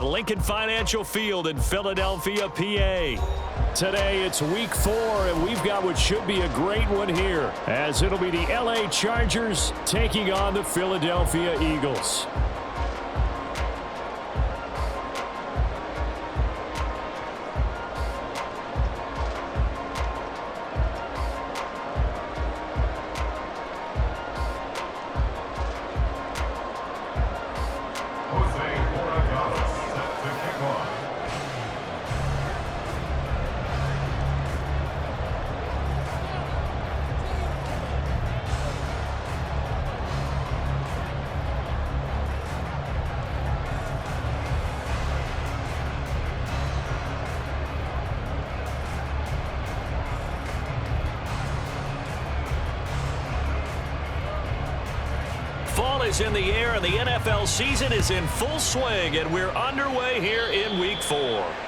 at Lincoln Financial Field in Philadelphia, PA. Today it's week 4, and we've got what should be a great one here, as it'll be the LA Chargers taking on the Philadelphia Eagles. Fall is in the air, and the NFL season is in full swing, and we're underway here in week 4.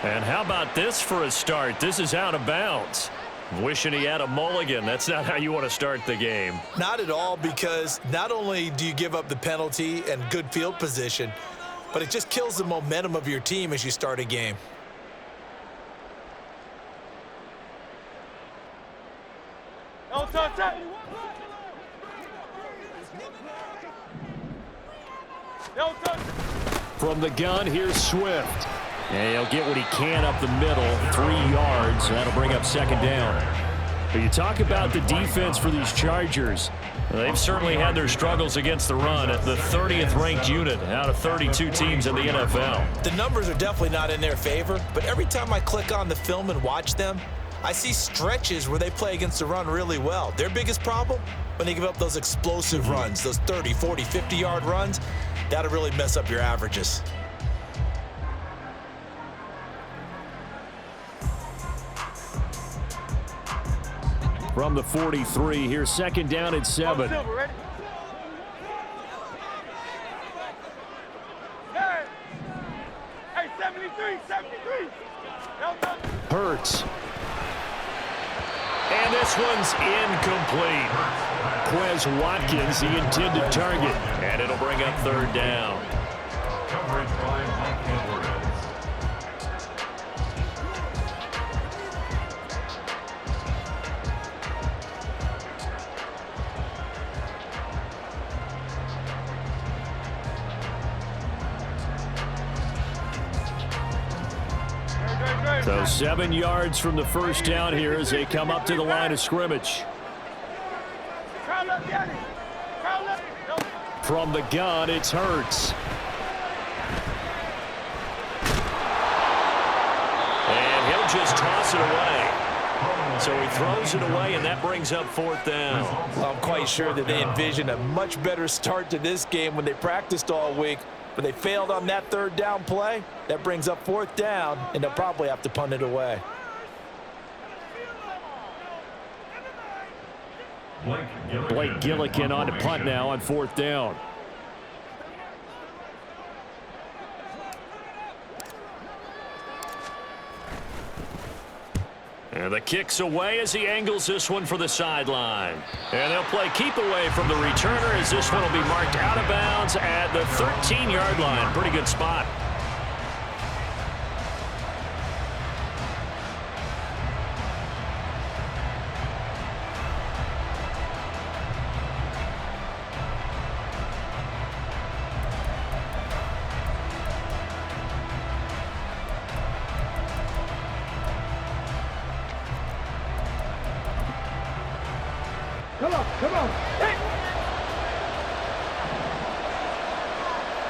And how about this for a start? This is out of bounds. Wishing he had a mulligan. That's not how you want to start the game. Not at all, because not only do you give up the penalty and good field position, but it just kills the momentum of your team as you start a game. From the gun, here's Swift. And he'll get what he can up the middle, 3 yards. That'll bring up second down. But you talk about the defense for these Chargers. They've certainly had their struggles against the run at the 30th ranked unit out of 32 teams in the NFL. The numbers are definitely not in their favor, but every time I click on the film and watch them, I see stretches where they play against the run really well. Their biggest problem? When they give up those explosive runs, those 30, 40, 50-yard runs, that'll really mess up your averages. From the 43, here's second down and 7. Hey, 73. Hurts. And this one's incomplete. Quez Watkins, the intended target. And it'll bring up third down. Coverage by Mike Alvarez. So 7 yards from the first down here as they come up to the line of scrimmage. From the gun, it's Hurts. And he'll just toss it away. So he throws it away, and that brings up fourth down. Well, I'm quite sure that they envisioned a much better start to this game when they practiced all week, but they failed on that third down play. That brings up fourth down, and they'll probably have to punt it away. Blake Gillikin on to punt now on fourth down. And the kick's away as he angles this one for the sideline. And they'll play keep away from the returner as this one will be marked out of bounds at the 13-yard line. Pretty good spot. Come on. Hey.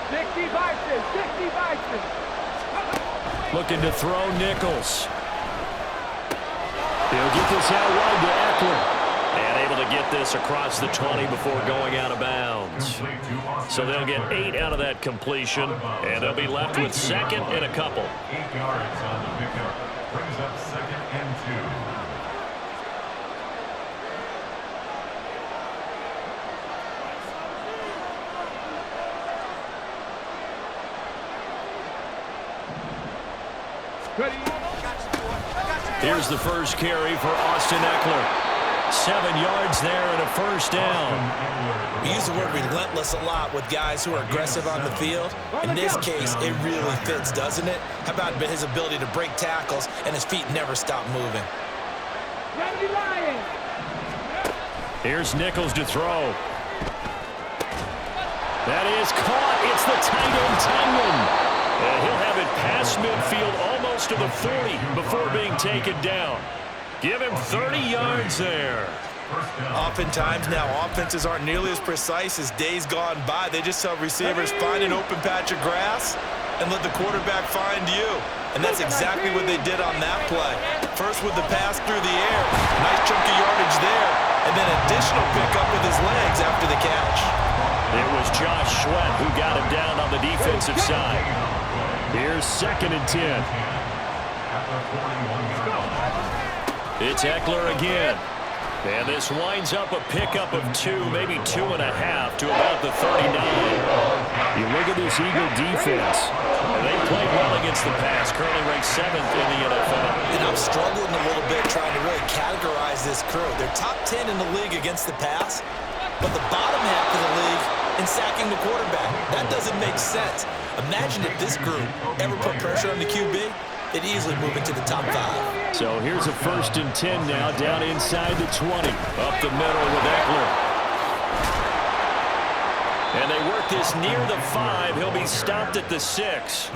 60 Looking to throw Nichols. He'll get this out wide to Eckler. And able to get this across the 20 before going out of bounds. So they'll get 8 out of that completion, and they'll be left with second and a couple. 8 yards on the pickup. Brings up second and 2. Here's the first carry for Austin Eckler. 7 yards there and a first down. We use the word relentless a lot with guys who are aggressive on the field. In this case, it really fits, doesn't it? How about his ability to break tackles and his feet never stop moving? Here's Nichols to throw. That is caught. It's the tight end, Tynan. And he'll have it past midfield almost to the 40 before being taken down. Give him 30 yards there. Oftentimes now, offenses aren't nearly as precise as days gone by. They just tell receivers, find an open patch of grass and let the quarterback find you. And that's exactly what they did on that play. First with the pass through the air. Nice chunk of yardage there. And then additional pickup with his legs after the catch. It was Josh Sweat who got him down on the defensive side. Here's 2nd and 10. It's Eckler again. And this winds up a pickup of 2, maybe 2.5 to about the 39. You look at this Eagle defense. And they played well against the pass, currently ranked 7th in the NFL. And I'm struggling a little bit trying to really categorize this crew. They're top 10 in the league against the pass, but the bottom half of the league in sacking the quarterback. That doesn't make sense. Imagine if this group ever put pressure on the QB, they'd easily move into the top 5. So here's a 1st and 10 now, down inside the 20. Up the middle with Eckler. And they work this near the 5. He'll be stopped at the 6.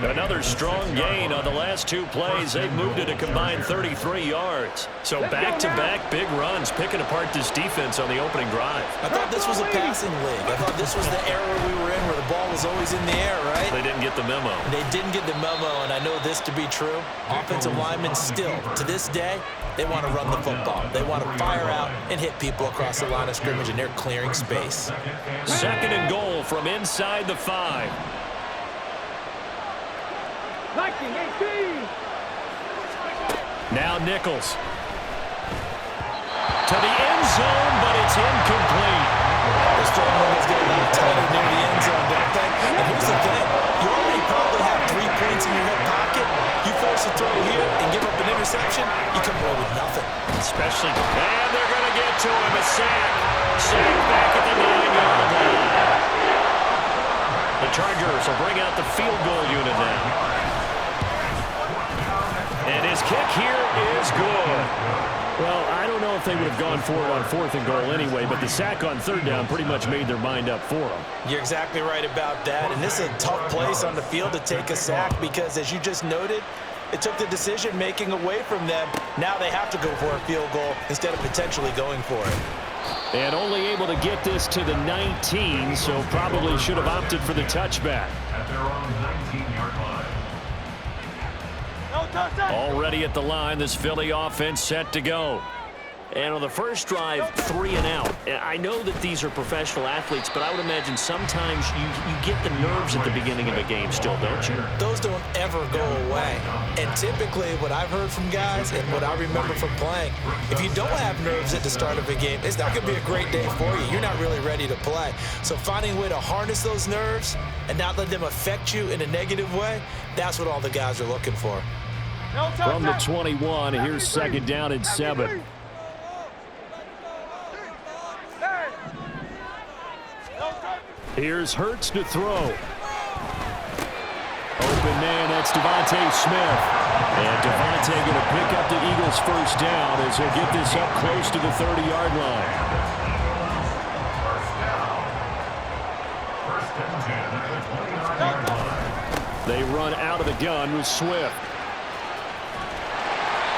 Another strong gain on the last 2 plays. They've moved it a combined 33 yards. So back-to-back big runs, picking apart this defense on the opening drive. I thought this was a passing league. I thought this was the era we were in where the ball was always in the air, right? They didn't get the memo. They didn't get the memo, and I know this to be true. Offensive linemen still, to this day, they want to run the football. They want to fire out and hit people across the line of scrimmage, and they're clearing space. 2nd and goal from inside the 5. Now Nichols. To the end zone, but it's incomplete. Those throwing windows get a little tighter near the end zone, don't they? And here's the thing. You already probably have 3 points in your hip pocket. You force a throw here and give up an interception, you come away with nothing. Especially, and they're going to get to him. A sack. Sack back at the 9-yard line. The Chargers will bring out the field goal unit now. And his kick here is good. Well, I don't know if they would have gone for it on 4th and goal anyway, but the sack on 3rd down pretty much made their mind up for them. You're exactly right about that, and this is a tough place on the field to take a sack because, as you just noted, it took the decision-making away from them. Now they have to go for a field goal instead of potentially going for it. And only able to get this to the 19, so probably should have opted for the touchback. At their own 19-yard line. Already at the line, this Philly offense set to go. And on the first drive, 3 and out. I know that these are professional athletes, but I would imagine sometimes you get the nerves at the beginning of a game still, don't you? Those don't ever go away. And typically what I've heard from guys and what I remember from playing, if you don't have nerves at the start of a game, it's not going to be a great day for you. You're not really ready to play. So finding a way to harness those nerves and not let them affect you in a negative way, that's what all the guys are looking for. From the 21, here's 2nd down and 7. Here's Hurts to throw. Open man, that's Devontae Smith. And Devontae going to pick up the Eagles' first down as he'll get this up close to the 30-yard line. They run out of the gun with Swift.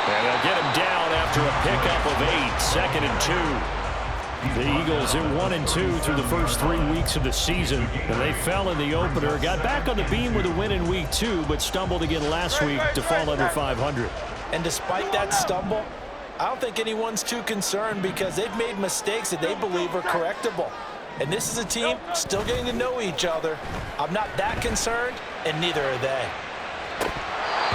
And they'll get him down after a pickup of 8, 2nd and 2. The Eagles in 1-2 through the first 3 weeks of the season. And they fell in the opener, got back on the beam with a win in week 2, but stumbled again last week to fall under 500. And despite that stumble, I don't think anyone's too concerned because they've made mistakes that they believe are correctable. And this is a team still getting to know each other. I'm not that concerned, and neither are they.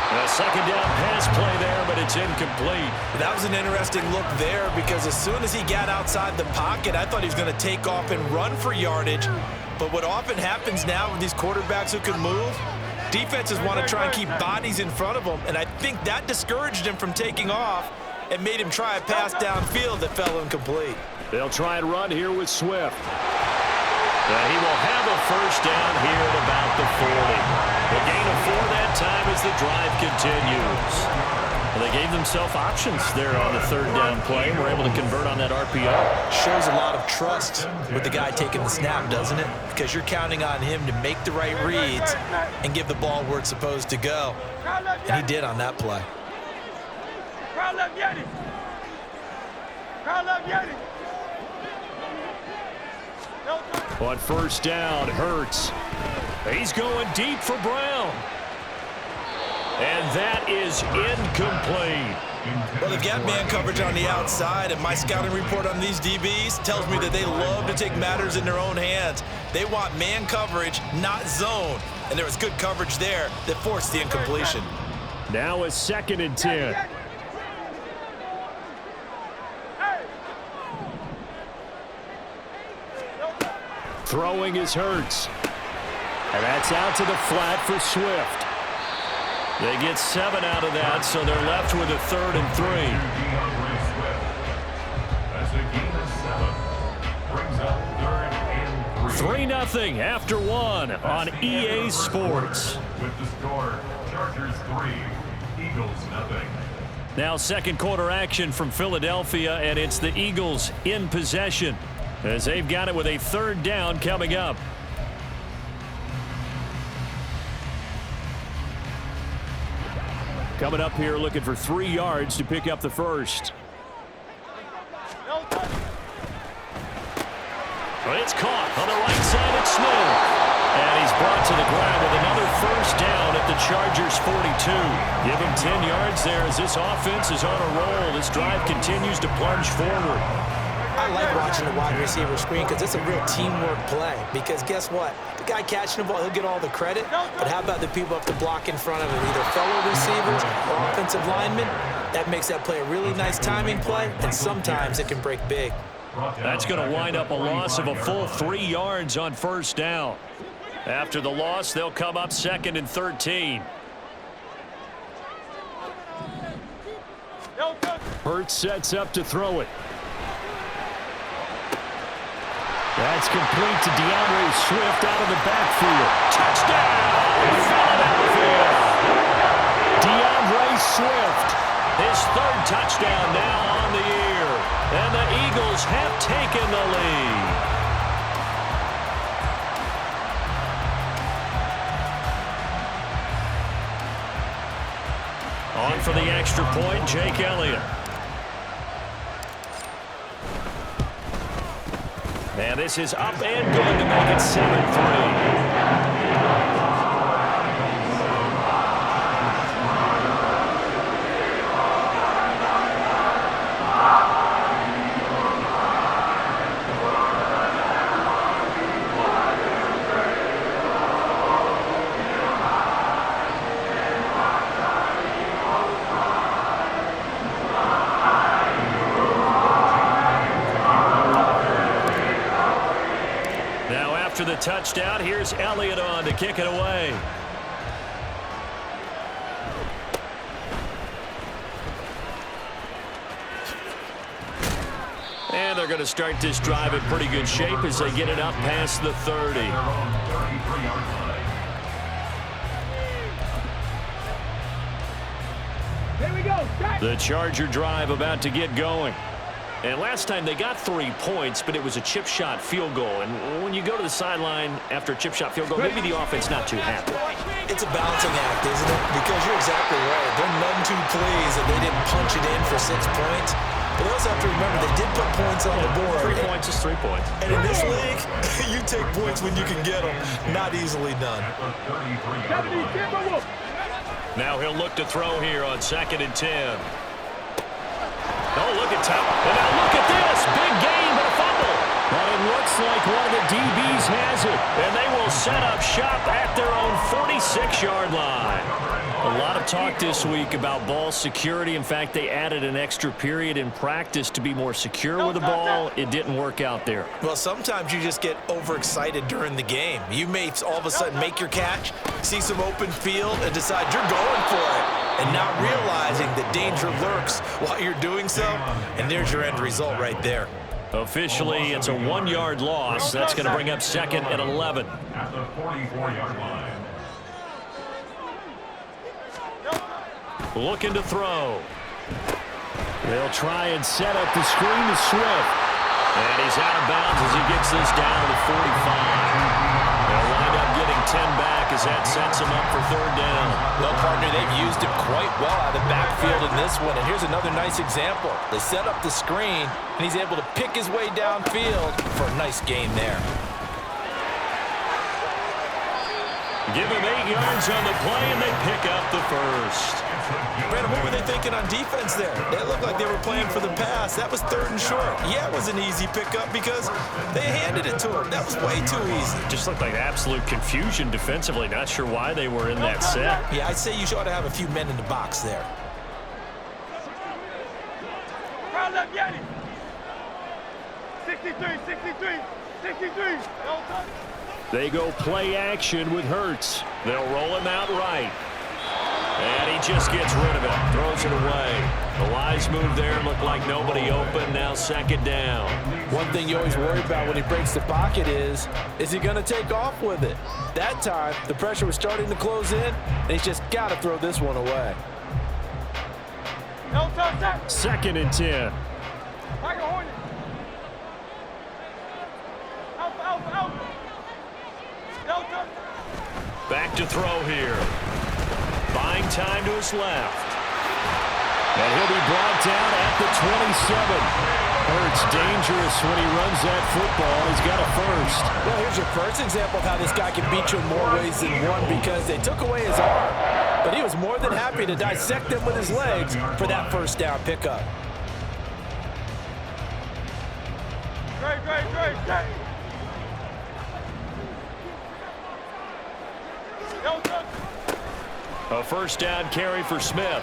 A 2nd down pass play there, but it's incomplete. That was an interesting look there because as soon as he got outside the pocket, I thought he was going to take off and run for yardage. But what often happens now with these quarterbacks who can move, defenses want to try and keep bodies in front of them, and I think that discouraged him from taking off. and made him try a pass downfield that fell incomplete. They'll try and run here with Swift. And he will have a first down here at about the 40. The gain of 4 that time as the drive continues. Well, they gave themselves options there on the third down play and were able to convert on that RPO. Shows a lot of trust with the guy taking the snap, doesn't it? Because you're counting on him to make the right reads and give the ball where it's supposed to go. And he did on that play. On first down, Hurts. He's going deep for Brown. And that is incomplete. Well, they've got man coverage on the outside, and my scouting report on these DBs tells me that they love to take matters in their own hands. They want man coverage, not zone. And there was good coverage there that forced the incompletion. Now a 2nd and 10. Throwing is Hurts. And that's out to the flat for Swift. They get 7 out of that, so they're left with a 3rd and 3. That's a gain of 7. Brings up 3rd and 3. 3-0 after 1 on EA Sports. With the score, Chargers 3, Eagles 0. Now second quarter action from Philadelphia, and it's the Eagles in possession as they've got it with a 3rd down coming up. Coming up here looking for 3 yards to pick up the first. But it's caught on the right side. It's Smith. And he's brought to the ground with another first down at the Chargers 42. Give him 10 yards there as this offense is on a roll. This drive continues to plunge forward. I like watching the wide receiver screen because it's a real teamwork play. Because guess what? The guy catching the ball, he'll get all the credit. But how about the people up to block in front of him, either fellow receivers or offensive linemen? That makes that play a really nice timing play, and sometimes it can break big. That's going to wind up a loss of a full 3 yards on first down. After the loss, they'll come up 2nd and 13. Hurts sets up to throw it. That's complete to DeAndre Swift out of the backfield. Touchdown, Philadelphia! DeAndre Swift, his 3rd touchdown now on the year. And the Eagles have taken the lead. On for the extra point, Jake Elliott. And this is up and good to make it 7-3. After the touchdown, here's Elliott on to kick it away. And they're going to start this drive in pretty good shape as they get it up past the 30. Here we go. The Charger drive about to get going. And last time they got 3 points, but it was a chip shot field goal. And when you go to the sideline after a chip shot field goal, maybe the offense not too happy. It's a balancing act, isn't it? Because you're exactly right. They're none too pleased that they didn't punch it in for 6 points. But they also have to remember they did put points on the board. 3 points is 3 points. And in this league, you take points when you can get them. Not easily done. Now he'll look to throw here on 2nd and 10. Oh, look at top. And now look at this. Big gain, but a fumble. But it looks like one of the DBs has it. And they will set up shop at their own 46-yard line. A lot of talk this week about ball security. In fact, they added an extra period in practice to be more secure with the ball. It didn't work out there. Well, sometimes you just get overexcited during the game. You may all of a sudden make your catch, see some open field, and decide you're going for it, and not realizing the danger lurks while you're doing so, and there's your end result right there. Officially, it's a 1-yard loss. That's going to bring up 2nd and 11. At the 44-yard line. Looking to throw. They'll try and set up the screen to Swift. And he's out of bounds as he gets this down to the 45. They'll wind up getting 10 back as that sets him up for 3rd down. Well, partner, they've used him quite well out of the backfield in this one. And here's another nice example. They set up the screen, and he's able to pick his way downfield for a nice gain there. Give him 8 yards on the play, and they pick up the first. Brandon, what were they thinking on defense there? They looked like they were playing for the pass. That was 3rd and short. Yeah, it was an easy pickup because they handed it to him. That was way too easy. Just looked like absolute confusion defensively. Not sure why they were in that set. Yeah, I'd say you ought to have a few men in the box there. Round up, Yanni. 63, 63, 63. They go play action with Hurts. They'll roll him out right. And he just gets rid of it. Throws it away. The wise move there. Looked like nobody open. Now 2nd down. One thing you always worry about when he breaks the pocket is he going to take off with it? That time, the pressure was starting to close in, and he's just got to throw this one away. 2nd and 10. Back to throw here. Buying time to his left. And he'll be brought down at the 27. Hurts dangerous when he runs that football. He's got a first. Well, here's your first example of how this guy can beat you in more ways than one because they took away his arm. But he was more than happy to dissect them with his legs for that 1st down pickup. Great. A 1st down carry for Smith.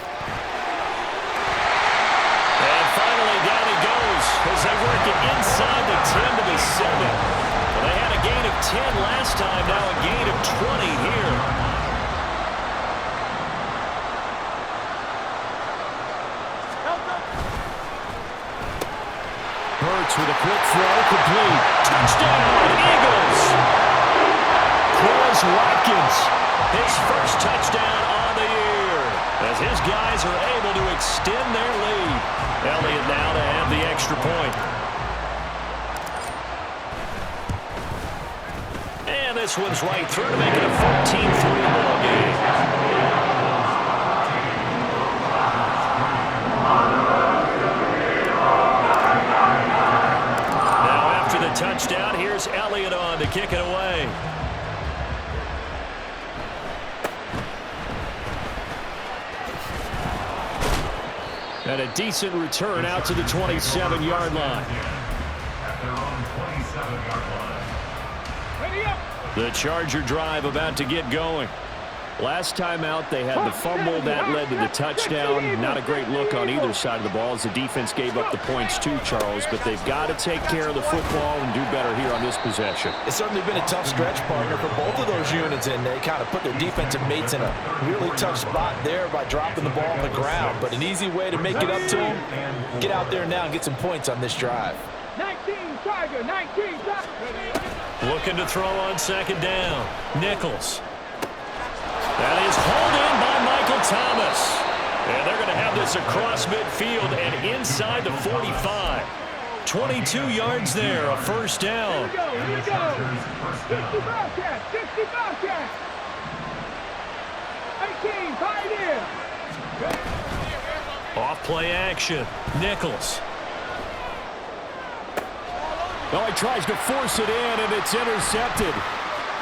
And finally down he goes as they work it inside the 10 to the 7. Well, they had a gain of 10 last time, now a gain of 20 here. Hurts with a quick throw, complete. Touchdown, Eagles! Chris Watkins, his first touchdown on the year, as his guys are able to extend their lead. Elliott now to have the extra point. And this one's right through to make it a 14-3 ball game. Now after the touchdown, here's Elliott on to kick it away. And a decent return out to the 27-yard line. At their own 27-yard line. The Charger drive about to get going. Last time out, they had the fumble that led to the touchdown. Not a great look on either side of the ball as the defense gave up the points too, Charles. But they've got to take care of the football and do better here on this possession. It's certainly been a tough stretch, partner, for both of those units, and they kind of put their defensive mates in a really tough spot there by dropping the ball on the ground. But an easy way to make it up to them, get out there now and get some points on this drive. 19, Tiger, 19, Tiger. Looking to throw on 2nd down. Nichols. That is hauled in by Michael Thomas. And they're going to have this across midfield and inside the 45. 22 yards there, a 1st down. Here we go. 60 Bobcat, 60 Bobcat. 18, Pioneer. Off play action. Nichols. Oh, he tries to force it in, and it's intercepted.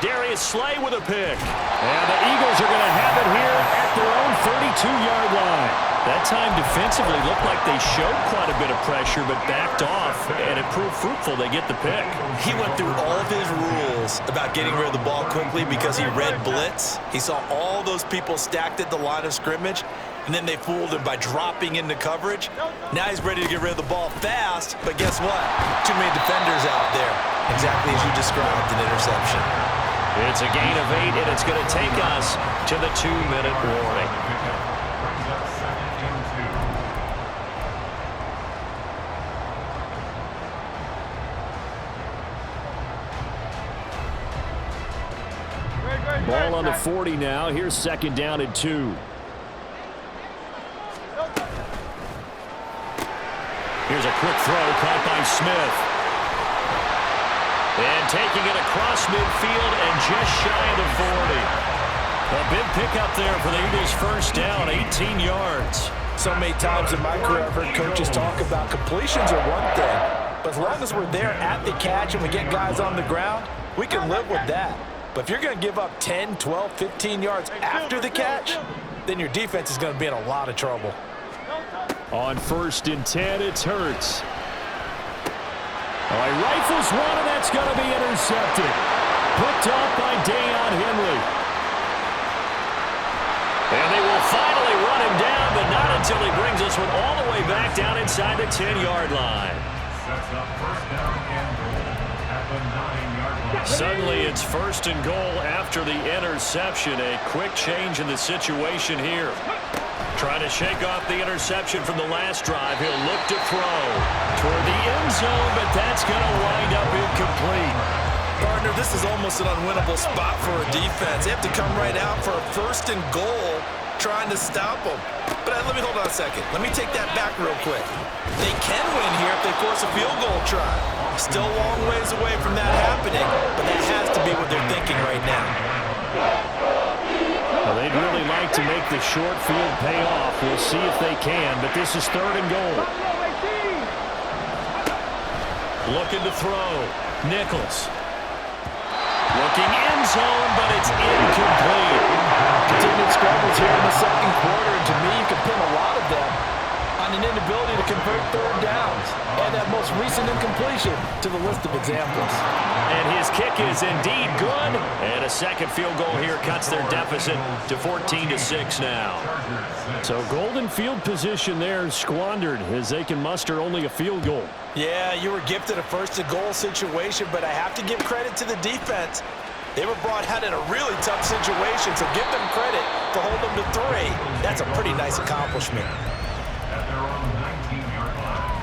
Darius Slay with a pick. And the Eagles are going to have it here at their own 32-yard line. That That time defensively looked like they showed quite a bit of pressure but backed off, and it proved fruitful. They get the pick. He went through all of his rules about getting rid of the ball quickly because he read blitz. He saw all those people stacked at the line of scrimmage, and then they fooled him by dropping into coverage. Now he's ready to get rid of the ball fast, but guess what? Too many defenders out there. Exactly as you described, an interception. It's a gain of 8, and it's going to take us to the 2-minute warning. Ball on the 40 now. Here's 2nd down and 2. Here's a quick throw caught by Smith. And taking it across midfield and just shy of the 40. A big pickup there for the Eagles' first down, 18 yards. So many times in my career I've heard coaches talk about completions are one thing, but as long as we're there at the catch and we get guys on the ground, we can live with that. But if you're going to give up 10, 12, 15 yards after the catch, then your defense is going to be in a lot of trouble. On 1st and 10, it's Hurts. He rifles one, and that's going to be intercepted. Picked off by Deion Henley. And they will finally run him down, but not until he brings this one all the way back down inside the 10-yard line. Sets up 1st down and goal at the 9-yard line. Suddenly it's 1st and goal after the interception. A quick change in the situation here. Trying to shake off the interception from the last drive. He'll look to throw toward the end zone, but that's going to wind up incomplete. Partner, this is almost an unwinnable spot for a defense. They have to come right out for a 1st and goal trying to stop them. But let me hold on a second. Let me take that back real quick. They can win here if they force a field goal try. Still a long ways away from that happening, but that has to be what they're thinking right now. Well, they'd really like to make the short field pay off. We'll see if they can, but this is 3rd and goal. Looking to throw. Nichols. Looking end zone, but it's incomplete. Continued struggles here in the 2nd quarter, and to me, you can pin a lot of them on an inability to convert 3rd downs and that most recent incompletion to the list of examples. And his kick is indeed good, and a 2nd field goal here cuts their deficit to 14-6 now. So golden field position there squandered as they can muster only a field goal. Yeah, you were gifted a 1st and goal situation, but I have to give credit to the defense. They were brought out in a really tough situation, so give them credit to hold them to 3. That's a pretty nice accomplishment. At their own 19-yard line.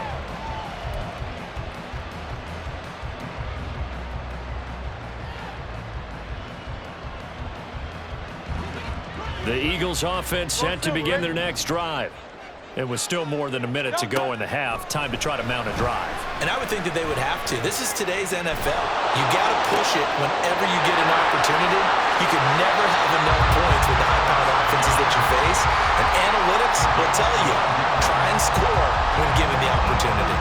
The Eagles offense set to begin their next drive. It was still more than a minute to go in the half. Time to try to mount a drive. And I would think that they would have to. This is today's NFL. You got to push it whenever you get an opportunity. You can never have enough points with the high-powered offenses that you face. And analytics will tell you, try and score when given the opportunity.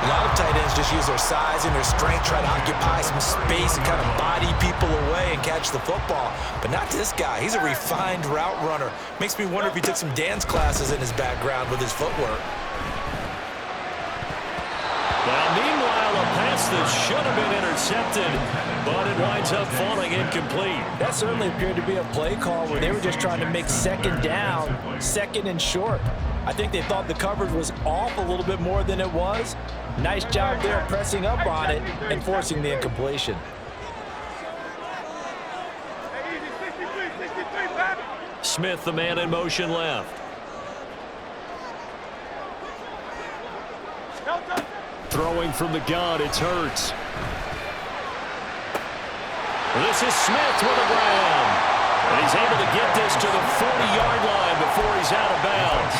A lot of tight ends just use their size and their strength, try to occupy some space and kind of body people away and catch the football. But not this guy. He's a refined route runner. Makes me wonder if he took some dance classes in his background with his footwork. Now, meanwhile, a pass that should have been intercepted, but it winds up falling incomplete. That certainly appeared to be a play call where they were just trying to make 2nd down, 2nd and short. I think they thought the coverage was off a little bit more than it was. Nice job there pressing up on it and forcing the incompletion. Smith, the man in motion left. Throwing from the gun, it's Hurts. This is Smith with a grab. And he's able to get this to the 40-yard line before he's out of bounds.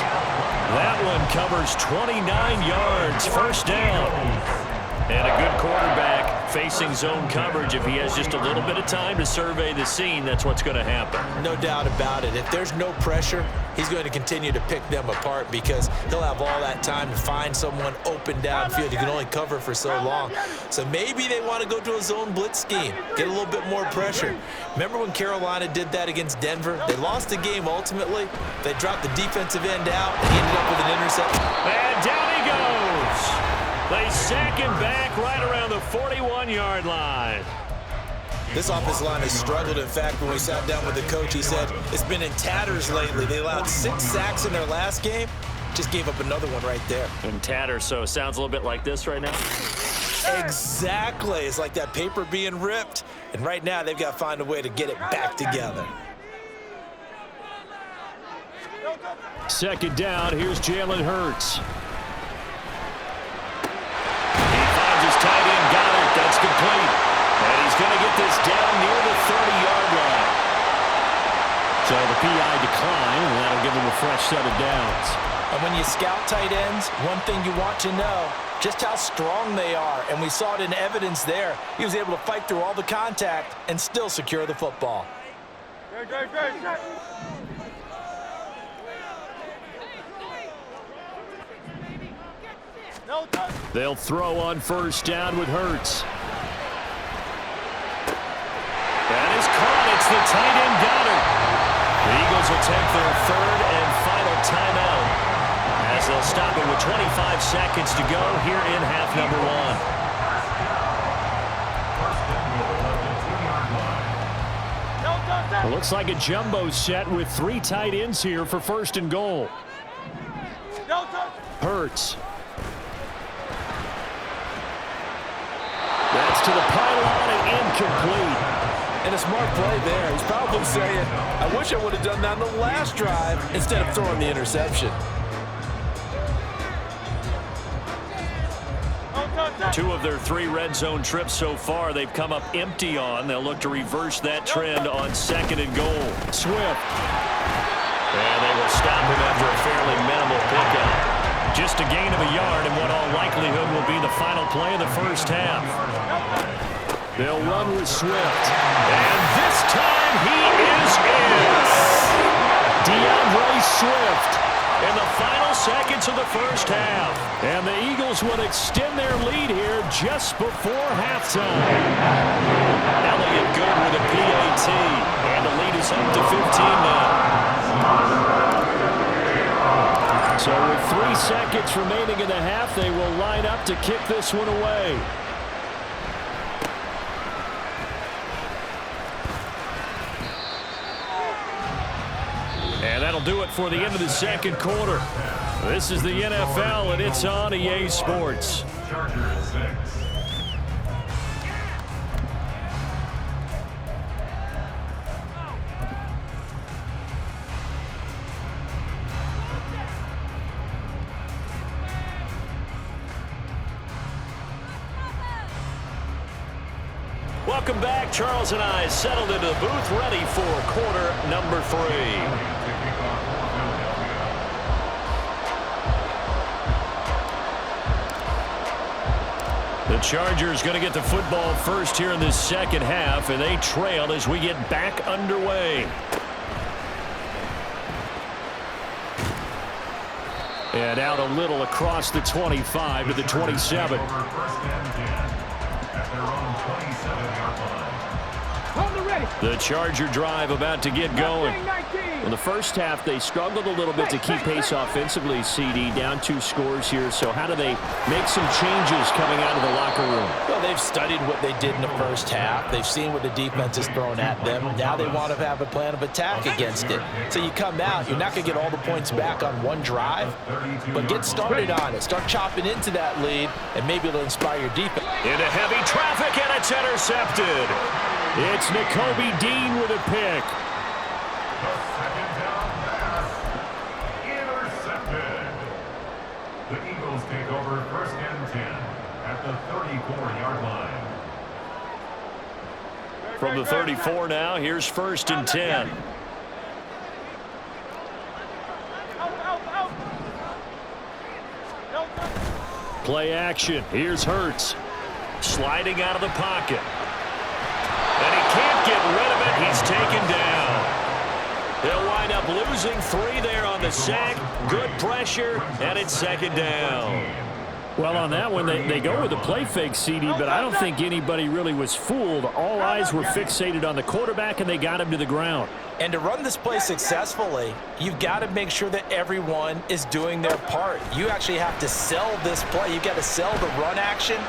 That one covers 29 yards, 1st down. And a good quarterback facing zone coverage. If he has just a little bit of time to survey the scene, that's what's going to happen. No doubt about it. If there's no pressure, he's going to continue to pick them apart because he'll have all that time to find someone open downfield. He can only cover for so long. So maybe they want to go to a zone blitz scheme, get a little bit more pressure. Remember when Carolina did that against Denver? They lost the game ultimately. They dropped the defensive end out, and he ended up with an interception. And down he goes. They sack him back right around the 41-yard line. This offensive line has struggled. In fact, when we sat down with the coach, he said it's been in tatters lately. They allowed 6 sacks in their last game. Just gave up another one right there. In tatters, so it sounds a little bit like this right now. Exactly. It's like that paper being ripped. And right now, they've got to find a way to get it back together. Second down, here's Jalen Hurts. He finds his tight end, got it, that's complete. And he's going to get this down near the 30-yard line. So the PI decline, and that'll give him a fresh set of downs. And when you scout tight ends, one thing you want to know, just how strong they are. And we saw it in evidence there. He was able to fight through all the contact and still secure the football. They'll throw on first down with Hurts. That is caught. It's the tight end Goddard. The Eagles will take their third and final timeout as they'll stop it with 25 seconds to go here in half number 1. It looks like a jumbo set with 3 tight ends here for first and goal. Hurts. That's to the pylon and incomplete. And a smart play there. He's probably saying, I wish I would have done that on the last drive instead of throwing the interception. 2 of their 3 red zone trips so far they've come up empty on. They'll look to reverse that trend on second and goal. Swift. And they will stop him after a fairly minimal pickup. Just a gain of a yard in what all likelihood will be the final play of the first half. They'll run with Swift. And this time he is in. DeAndre Swift in the final seconds of the first half. And the Eagles would extend their lead here just before halftime. Elliott good with a PAT. And the lead is up to 15 now. So with 3 seconds remaining in the half, they will line up to kick this one away. And that'll do it for the end of the second quarter. This is the NFL, and it's on EA Sports. Chargers 6. Welcome back. Charles and I settled into the booth, ready for quarter number 3. The Chargers going to get the football first here in this second half, and they trail as we get back underway. And out a little across the 25 to the 27. The Charger drive about to get going. In the first half, they struggled a little bit to keep pace offensively, CD, down 2 scores here. So how do they make some changes coming out of the locker room? Well, they've studied what they did in the first half. They've seen what the defense is throwing at them. Now they want to have a plan of attack against it. So you come out, you're not going to get all the points back on one drive, but get started on it. Start chopping into that lead, and maybe it'll inspire your defense. Into heavy traffic, and it's intercepted. It's Nakobe Dean with a pick. The second down pass intercepted. The Eagles take over first and 10 at the 34-yard line. From the 34 now, here's first and 10. Play action. Here's Hurts. Sliding out of the pocket. And he can't get rid of it. He's taken down. They'll wind up losing 3 there on the sack. Good pressure, and it's second down. Well, on that one, they go with a play fake, CD, but I don't think anybody really was fooled. All eyes were fixated on the quarterback, and they got him to the ground. And to run this play successfully, you've got to make sure that everyone is doing their part. You actually have to sell this play. You've got to sell the run action.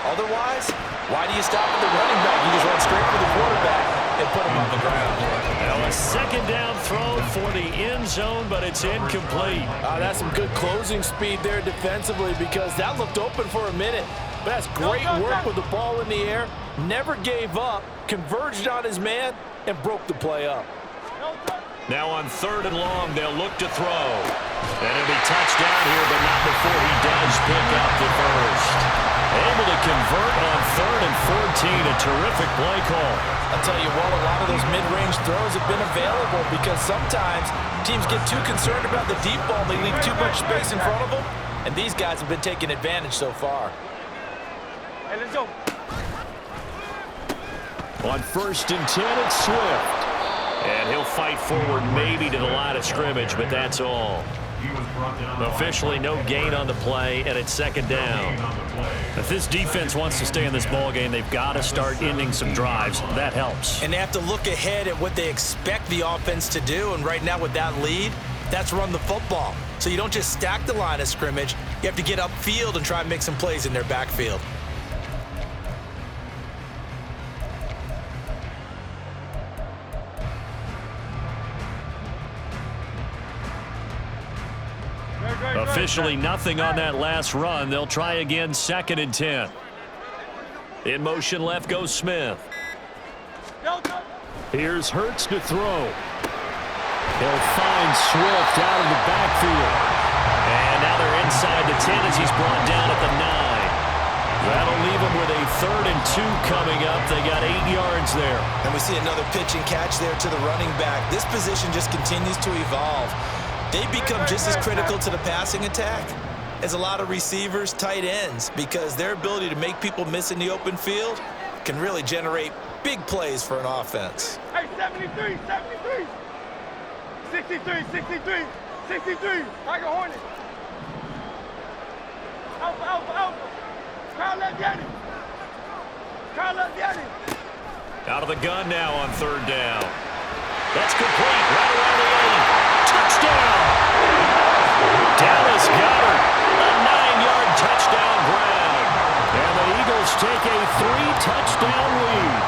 Otherwise, why do you stop at the running back? You just run straight for the quarterback and put him on the ground. Well, a second down throw for the end zone, but it's incomplete. That's some good closing speed there defensively because that looked open for a minute. But that's great work with the ball in the air. Never gave up, converged on his man, and broke the play up. Now on 3rd and long, they'll look to throw. And it'll be touchdown here, but not before he does pick up the first. Able to convert on 3rd and 14. A terrific play call. I'll tell you what, a lot of those mid-range throws have been available because sometimes teams get too concerned about the deep ball. They leave too much space in front of them, and these guys have been taking advantage so far. Hey, let's go. On 1st and 10, it's Swift. And he'll fight forward maybe to the line of scrimmage, but that's all. Officially no gain on the play, and it's second down. If this defense wants to stay in this ball game, they've got to start ending some drives. That helps. And they have to look ahead at what they expect the offense to do, and right now with that lead, that's run the football. So you don't just stack the line of scrimmage. You have to get upfield and try and make some plays in their backfield. Officially nothing on that last run. They'll try again, 2nd and 10. In motion left goes Smith. Here's Hurts to throw. He'll find Swift out of the backfield. And now they're inside the 10 as he's brought down at the 9. That'll leave him with a 3rd and 2 coming up. They got 8 yards there. And we see another pitch and catch there to the running back. This position just continues to evolve. They become just as critical to the passing attack as a lot of receivers, tight ends, because their ability to make people miss in the open field can really generate big plays for an offense. Hey, 73, 73. 63, 63, 63. Like a Hornet. Alpha, alpha, alpha. Crowd left Yanni. Crowd left Yanni. Out of the gun now on 3rd down. That's complete. Right around the 8. Touchdown! Dallas Goedert, a 9-yard touchdown grab. And the Eagles take a 3-touchdown lead.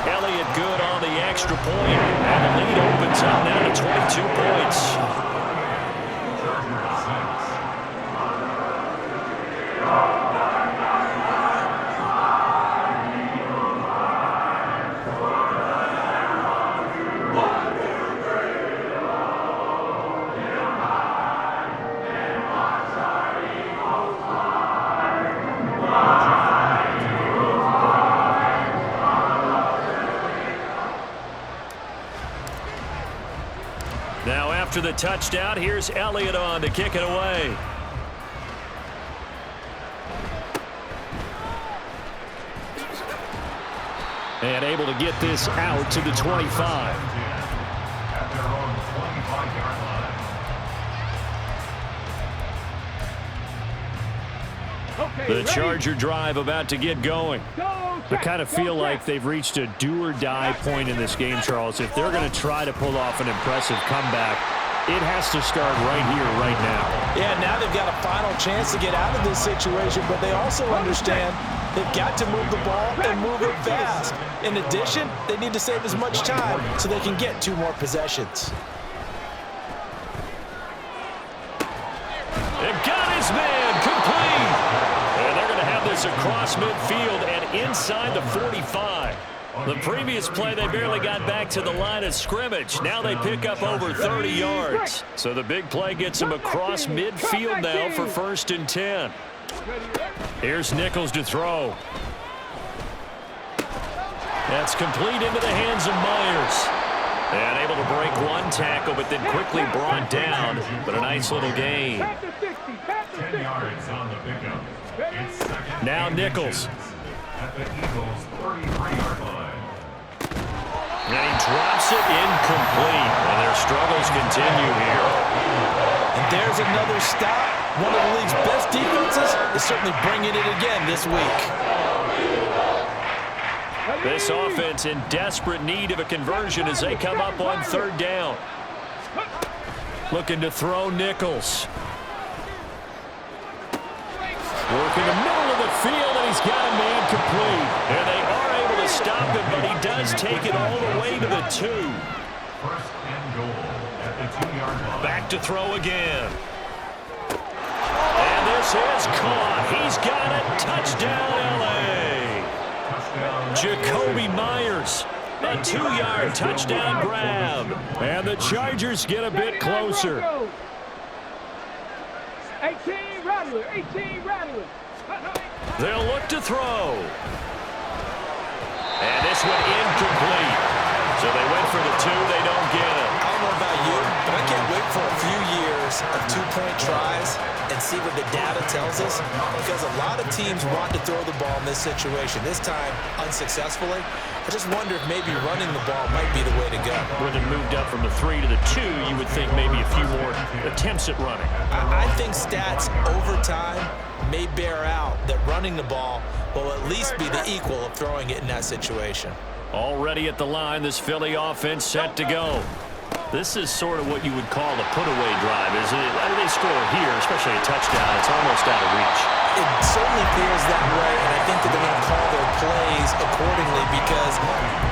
Elliott good on the extra point, and the lead opens up now to 22 points. Now after the touchdown, here's Elliott on to kick it away. And able to get this out to the 25. At their own 25-yard line. The Charger drive about to get going. I kind of feel like they've reached a do-or-die point in this game, Charles. If they're going to try to pull off an impressive comeback, it has to start right here, right now. Yeah, now they've got a final chance to get out of this situation, but they also understand they've got to move the ball and move it fast. In addition, they need to save as much time so they can get 2 more possessions. They've got his man complete. And they're going to have this across midfield and inside the 45. The previous play, they barely got back to the line of scrimmage. Now they pick up over 30 yards. So the big play gets them across midfield now for 1st and 10. Here's Nichols to throw. That's complete into the hands of Myers. And able to break one tackle, but then quickly brought down. But a nice little gain. 10 yards on the pickup. It's second. Now Nichols. At the Eagles' 33-yard line. And he drops it incomplete. And their struggles continue here. And there's another stop. One of the league's best defenses is certainly bringing it again this week. This offense in desperate need of a conversion as they come up on third down. Looking to throw Nichols. Working the middle of the field, and he's got a man complete. And they are able to stop him, but he does take it all the way to the 2. First and goal at the 2-yard line. Back to throw again. And this is caught. He's got it. Touchdown, L.A. Jacoby Myers. A 2-yard touchdown grab. And the Chargers get a bit closer. 18 Rattler, 18 Rattler. They'll look to throw. And this one incomplete. So they went for the 2. They don't get it. I don't know about you, but I can't wait for a few years of two-point tries and see what the data tells us, because a lot of teams want to throw the ball in this situation. This time, unsuccessfully. I just wonder if maybe running the ball might be the way to go. Where they moved up from the 3 to the 2, you would think maybe a few more attempts at running. I think stats over time may bear out that running the ball will at least be the equal of throwing it in that situation. Already at the line, this Philly offense set to go. This is sort of what you would call a put-away drive, isn't it? I mean, they score here, especially a touchdown. It's almost out of reach. It certainly feels that way, and I think that they're going to call their plays accordingly, because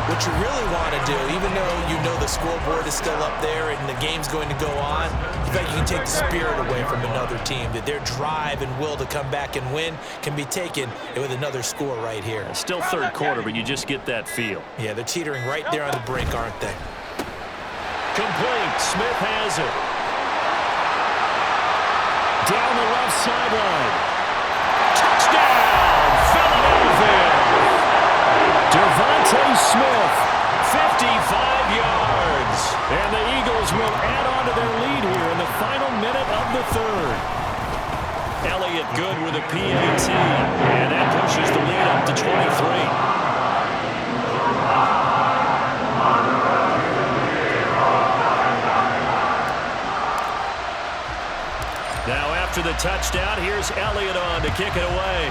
what you really want to do, even though you know the scoreboard is still up there and the game's going to go on, in fact, you can take the spirit away from another team, that their drive and will to come back and win can be taken with another score right here. It's still third quarter, but you just get that feel. Yeah, they're teetering right there on the brink, aren't they? Complete. Smith has it. Down the left sideline. Touchdown, Philadelphia. Devontae Smith, 55 yards. And the Eagles will add on to their lead here in the final minute of the 3rd. Elliott good with a PAT. And that pushes the lead up to 23. Now after the touchdown, here's Elliott on to kick it away.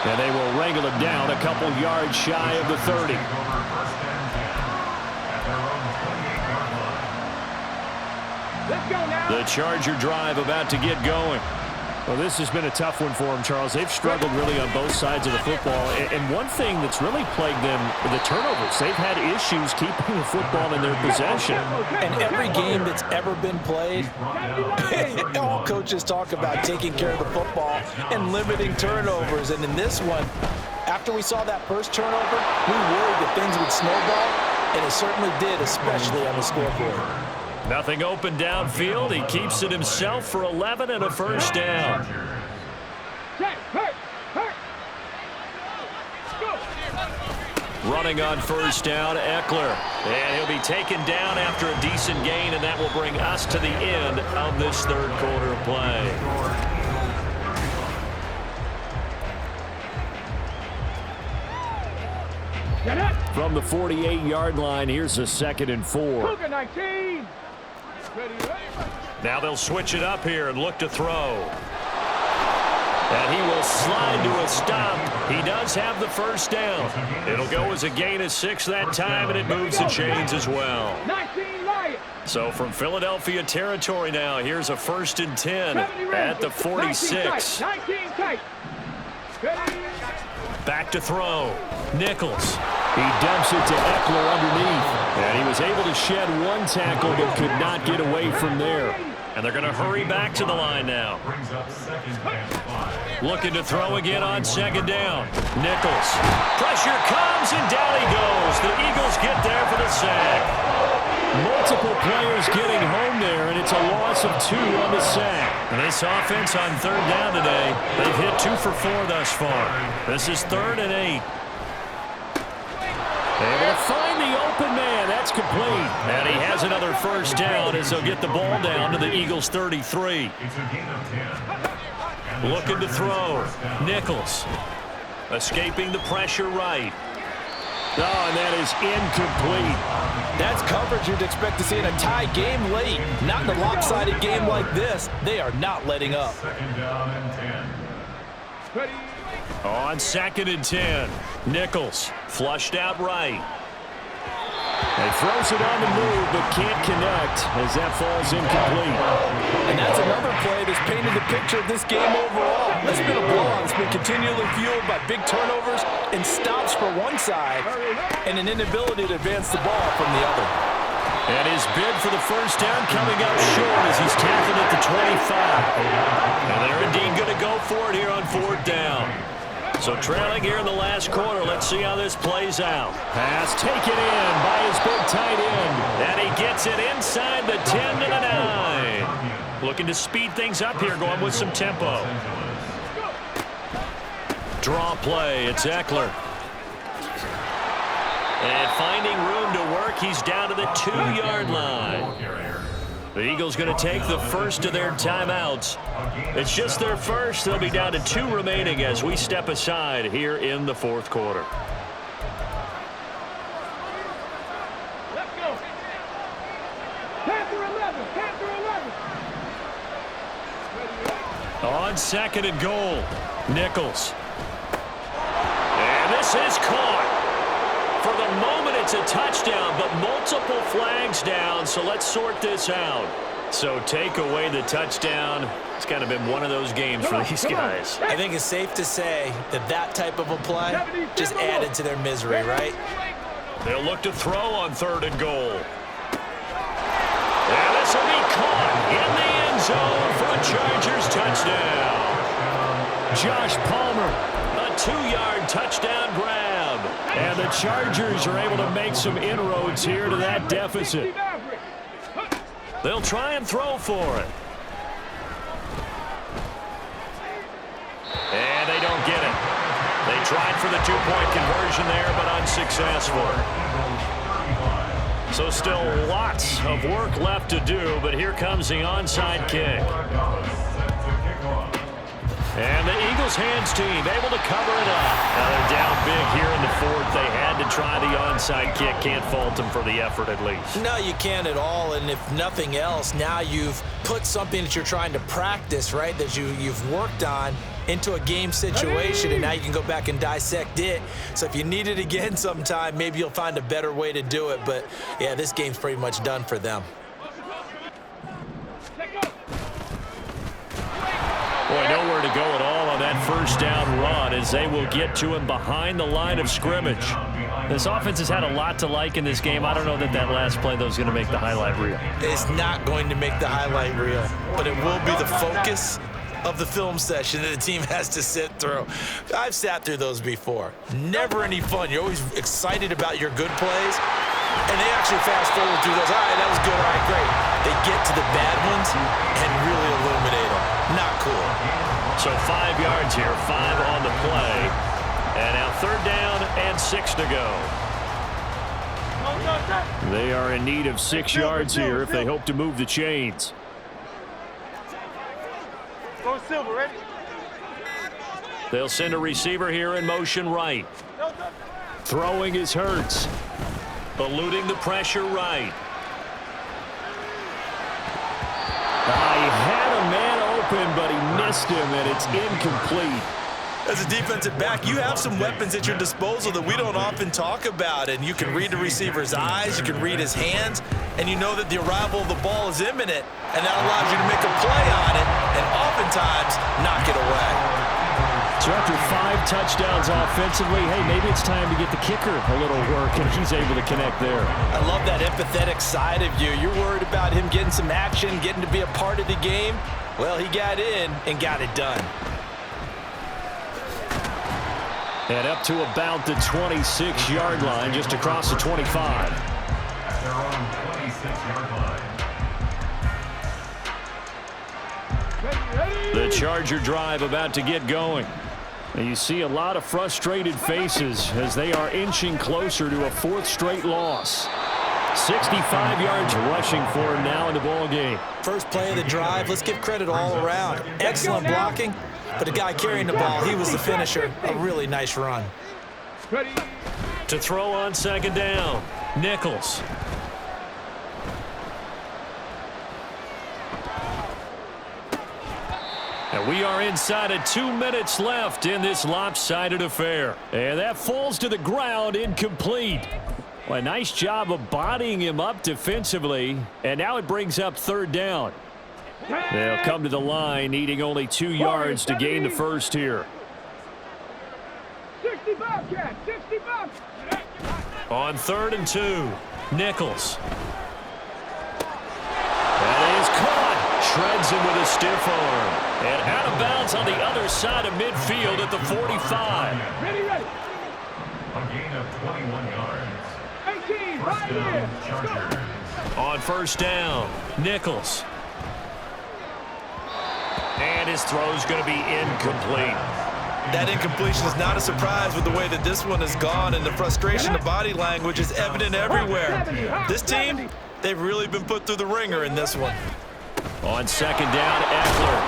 And they will wrangle him down a couple yards shy of the 30. Let's go now. The Charger drive about to get going. Well, this has been a tough one for them, Charles. They've struggled really on both sides of the football. And one thing that's really plagued them, the turnovers. They've had issues keeping the football in their possession. And every game that's ever been played, all coaches talk about taking care of the football and limiting turnovers. And in this one, after we saw that first turnover, we worried that things would snowball, and it certainly did, especially on the scoreboard. Nothing open downfield. He keeps it himself for 11 and a first down. Running on first down, Eckler. And he'll be taken down after a decent gain, and that will bring us to the end of this third quarter play. From the 48-yard line, here's a 2nd and 4. Now they'll switch it up here and look to throw. And he will slide to a stop. He does have the first down. It'll go as a gain of 6 that time, and it moves the chains as well. So from Philadelphia territory now, here's a 1st and 10 at the 46. Back to throw. Nichols. He dumps it to Eckler underneath. And he was able to shed one tackle but could not get away from there. And they're going to hurry back to the line now. Looking to throw again on 2nd down. Nichols. Pressure comes and down he goes. The Eagles get there for the sack. Multiple players getting home there, and it's a loss of 2 on the sack. And this offense on 3rd down today, they've hit 2 for 4 thus far. This is 3rd and 8. Able to find the open man. That's complete. And he has another first down as they'll get the ball down to the Eagles' 33. It's a gain of 10. Looking to throw. Nichols. Escaping the pressure right. Oh, and that is incomplete. That's coverage you'd expect to see in a tie game late. Not in a lopsided game like this. They are not letting up. Second down and 10. On 2nd and 10. Nichols flushed out right. He throws it on the move, but can't connect as that falls incomplete. And that's another play that's painted the picture of this game overall. It's been a blowout. It's been continually fueled by big turnovers and stops for one side and an inability to advance the ball from the other. And his bid for the first down coming up short as he's tackled at the 25. And they're indeed going to go for it here on 4th down. So trailing here in the last quarter, let's see how this plays out. Pass taken in by his big tight end. And he gets it inside the 10 to the 9. Looking to speed things up here, going with some tempo. Draw play, it's Eckler. And finding room to work, he's down to the 2-yard line. The Eagles going to take the first of their timeouts. It's just their first. They'll be down to 2 remaining as we step aside here in the 4th quarter. Let's go. 10 through 11. 10 through 11. On 2nd and goal, Nichols. And this is caught. For the moment, it's a touchdown, but multiple flags down, so let's sort this out. So take away the touchdown. It's kind of been one of those games for these guys. I think it's safe to say that that type of a play just added to their misery, right? They'll look to throw on 3rd and goal. And this will be caught in the end zone for a Chargers touchdown. Josh Palmer, a 2-yard touchdown grab. And the Chargers are able to make some inroads here to that deficit. They'll try and throw for it. And they don't get it. They tried for the 2-point conversion there, but unsuccessful. So still lots of work left to do, but here comes the onside kick. And the Eagles hands team able to cover it up. Now they're down big here in the 4th. They had to try the onside kick. Can't fault them for the effort at least. No, you can't at all. And if nothing else, now you've put something that you're trying to practice, right, that you've worked on into a game situation, and now you can go back and dissect it. So if you need it again sometime, maybe you'll find a better way to do it. But, yeah, this game's pretty much done for them. Boy, nowhere to go at all on that first down run as they will get to him behind the line of scrimmage. This offense has had a lot to like in this game. I don't know that last play, though, is going to make the highlight reel. It's not going to make the highlight reel, but it will be the focus of the film session that the team has to sit through. I've sat through those before. Never any fun. You're always excited about your good plays, and they actually fast forward through those. All right, that was good. All right, great. They get to the bad ones and really illuminate them. Not cool. So 5 yards here, 5 on the play. And now 3rd down and 6 to go. They are in need of 6 yards here if they hope to move the chains. Go Silver, ready? They'll send a receiver here in motion right. Throwing is Hurts. Eluding the pressure right. He had a man open, but he missed him, and it's incomplete. As a defensive back, you have some weapons at your disposal that we don't often talk about, and you can read the receiver's eyes, you can read his hands, and you know that the arrival of the ball is imminent, and that allows you to make a play on it and oftentimes knock it away. So after 5 touchdowns offensively, hey, maybe it's time to get the kicker a little work, and he's able to connect there. I love that empathetic side of you. You're worried about him getting some action, getting to be a part of the game. Well, he got in and got it done. And up to about the 26-yard line, just across the 25. At their own 26-yard line. The Charger drive about to get going. And you see a lot of frustrated faces as they are inching closer to a 4th straight loss. 65 yards rushing for him now in the ball game. First play of the drive, let's give credit all around. Excellent blocking, but the guy carrying the ball, he was the finisher. A really nice run. To throw on 2nd down, Nichols. And we are inside of 2 minutes left in this lopsided affair. And that falls to the ground, incomplete. Well, a nice job of bodying him up defensively. And now it brings up 3rd down. They'll come to the line, needing only 2 yards to gain the first here. 65, Cat, 65. On 3rd and 2, Nichols. That is caught. Shreds him with a stiff arm. And out of bounds on the other side of midfield at the 45. Ready. A gain of 21 yards. 18, First right down, here. Chargers. On 1st down, Nichols. And his throw's going to be incomplete. That incompletion is not a surprise with the way that this one has gone, and the frustration, the body language is evident everywhere. This team, they've really been put through the ringer in this one. On 2nd down, Eckler.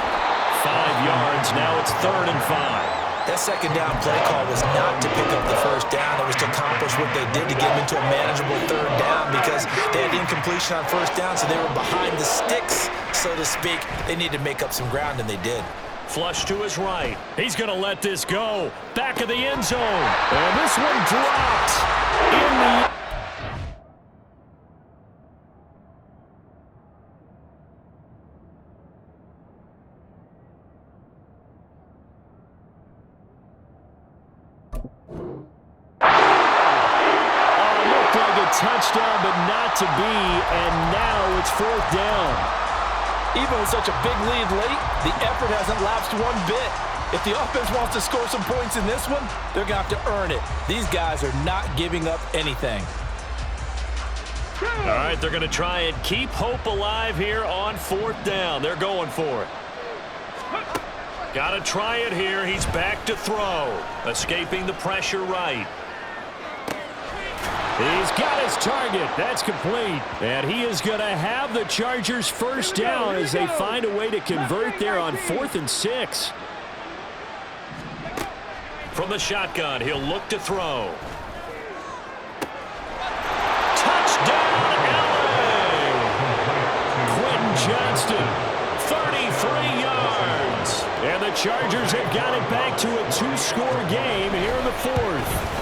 5 yards. Now it's 3rd and 5. That 2nd down play call was not to pick up the 1st down. It was to accomplish what they did to get them into a manageable 3rd down because they had incompletion on 1st down, so they were behind the sticks, so to speak. They needed to make up some ground, and they did. Flush to his right. He's going to let this go. Back of the end zone. And this one dropped in the... touchdown, but not to be, and now it's 4th down. Even with such a big lead late, the effort hasn't lapsed one bit. If the offense wants to score some points in this one, they're going to have to earn it. These guys are not giving up anything. All right, they're going to try and keep hope alive here on 4th down. They're going for it. Got to try it here. He's back to throw. Escaping the pressure right. He's got his target. That's complete. And he is going to have the Chargers' 1st down as they find a way to convert there on 4th and 6. From the shotgun, he'll look to throw. Touchdown, LA! Quentin Johnston, 33 yards. And the Chargers have got it back to a 2-score game here in the 4th.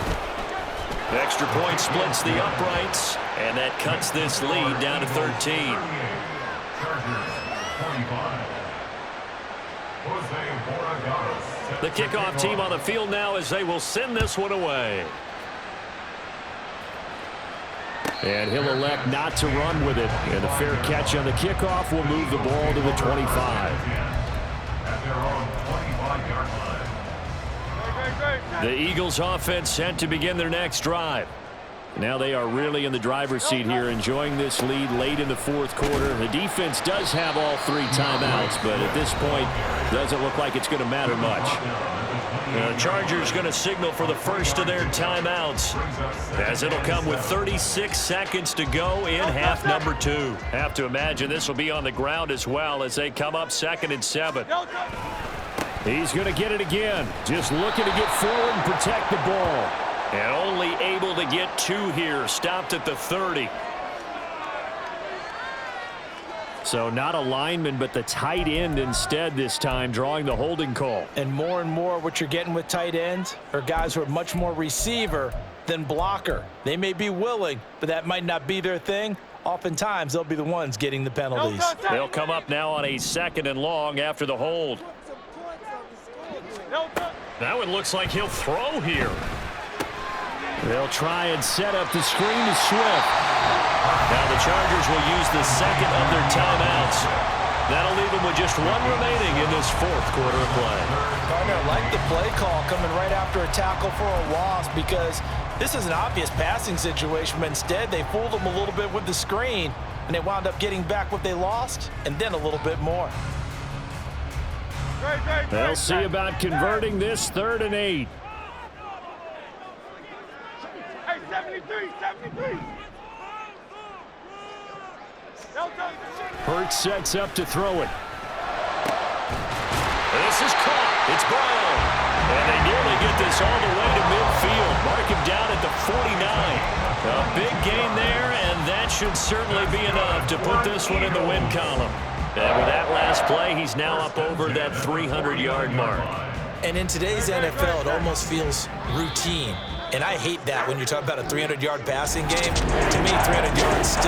The extra point splits the uprights, and that cuts this lead down to 13. The kickoff team on the field now as they will send this one away. And he'll elect not to run with it. And a fair catch on the kickoff will move the ball to the 25. At their own 25-yard line. The Eagles offense set to begin their next drive. Now they are really in the driver's seat here, enjoying this lead late in the 4th quarter. The defense does have all 3 timeouts, but at this point, doesn't look like it's going to matter much. The Chargers going to signal for the first of their timeouts, as it'll come with 36 seconds to go in half number 2. Have to imagine this will be on the ground as well as they come up 2nd and 7. He's going to get it again. Just looking to get forward and protect the ball. And only able to get 2 here. Stopped at the 30. So not a lineman, but the tight end instead this time, drawing the holding call. And more what you're getting with tight ends are guys who are much more receiver than blocker. They may be willing, but that might not be their thing. Oftentimes, they'll be the ones getting the penalties. They'll come up now on a 2nd and long after the hold. Now it looks like he'll throw here. They'll try and set up the screen to Swift. Now the Chargers will use the 2nd of their timeouts. That'll leave them with just 1 remaining in this 4th quarter of play. Partner, I like the play call coming right after a tackle for a loss because this is an obvious passing situation, but instead they fooled them a little bit with the screen, and they wound up getting back what they lost and then a little bit more. They'll see about converting this 3rd and 8. Hey, 73, 73. Hurts sets up to throw it. This is caught. It's Brown. And they nearly get this all the way to midfield. Mark him down at the 49. A big gain there, and that should certainly be enough to put this one in the win column. And with that last play, he's now up over that 300-yard mark. And in today's NFL, it almost feels routine. And I hate that when you're talking about a 300-yard passing game. To me, 300 yards still